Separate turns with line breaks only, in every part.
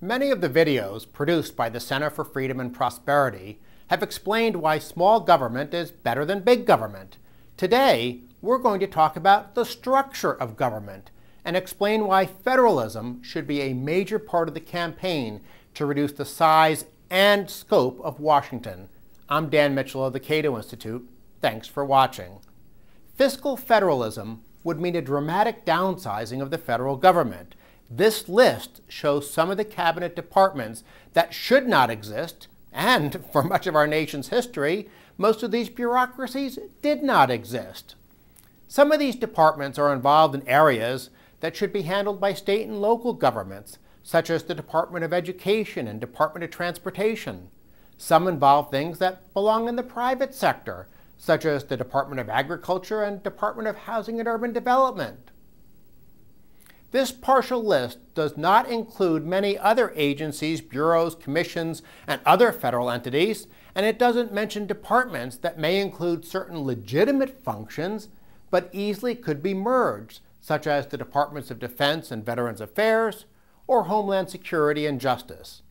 Many of the videos produced by the Center for Freedom and Prosperity have explained why small government is better than big government. Today, we're going to talk about the structure of government and explain why federalism should be a major part of the campaign to reduce the size and scope of Washington. I'm Dan Mitchell of the Cato Institute. Thanks for watching. Fiscal federalism would mean a dramatic downsizing of the federal government. This list shows some of the cabinet departments that should not exist, and for much of our nation's history, most of these bureaucracies did not exist. Some of these departments are involved in areas that should be handled by state and local governments, such as the Department of Education and Department of Transportation. Some involve things that belong in the private sector, such as the Department of Agriculture and Department of Housing and Urban Development. This partial list does not include many other agencies, bureaus, commissions, and other federal entities, and it doesn't mention departments that may include certain legitimate functions but easily could be merged, such as the Departments of Defense and Veterans Affairs, or Homeland Security and Justice.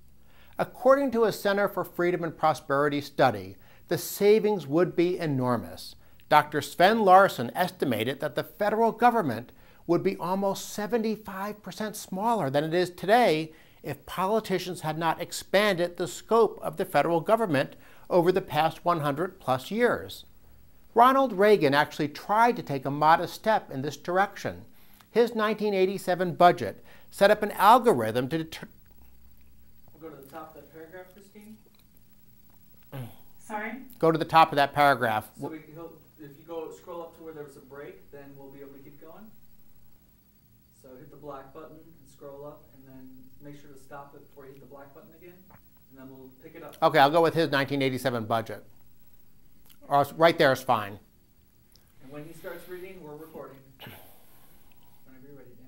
According to a Center for Freedom and Prosperity study, the savings would be enormous. Dr. Sven Larson estimated that the federal government would be almost 75% smaller than it is today if politicians had not expanded the scope of the federal government over the past 100+ years. Ronald Reagan actually tried to take a modest step in this direction. His 1987 budget set up an algorithm to determine.
We'll go to the top of that paragraph, Christine. Sorry?
Go to the top of that paragraph.
So if you scroll up to where there's a break, then we'll be able to keep going. So hit the black button and scroll up, and then make sure to stop it before you hit the black button again, and then we'll pick it up.
Okay, I'll go with his 1987 budget. Or right there is fine.
And when he starts reading, we're recording. Whenever you're ready, Dan.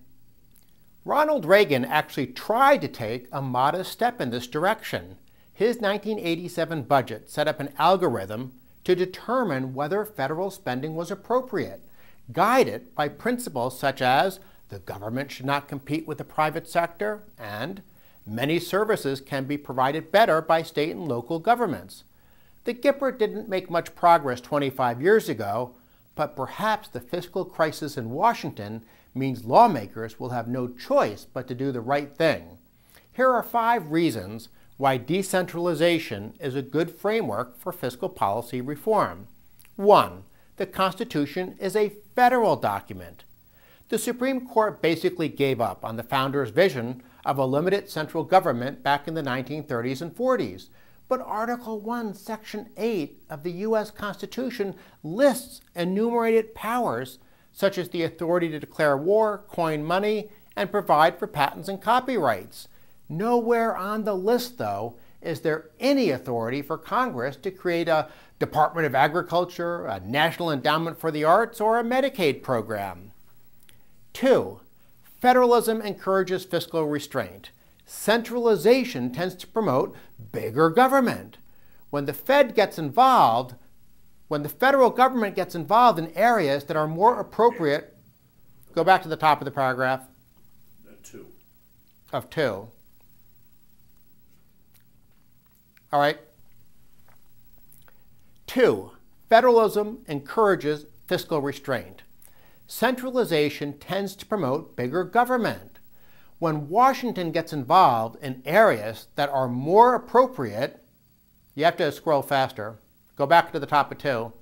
Ronald Reagan actually tried to take a modest step in this direction. His 1987 budget set up an algorithm to determine whether federal spending was appropriate, guided by principles such as the government should not compete with the private sector, and many services can be provided better by state and local governments. The GIPR didn't make much progress 25 years ago, but perhaps the fiscal crisis in Washington means lawmakers will have no choice but to do the right thing. Here are 5 reasons why decentralization is a good framework for fiscal policy reform. 1. The Constitution is a federal document. The Supreme Court basically gave up on the founders' vision of a limited central government back in the 1930s and 40s. But Article 1, Section 8 of the U.S. Constitution lists enumerated powers such as the authority to declare war, coin money, and provide for patents and copyrights. Nowhere on the list, though, is there any authority for Congress to create a Department of Agriculture, a National Endowment for the Arts, or a Medicaid program. 2. Federalism encourages fiscal restraint. Centralization tends to promote bigger government. When the federal government gets involved in areas that are more appropriate, go back to the top of the paragraph.
2.
Of 2. All right. 2. Federalism encourages fiscal restraint. Centralization tends to promote bigger government. When Washington gets involved in areas that are more appropriate, you have to scroll faster. Go back to the top of 2.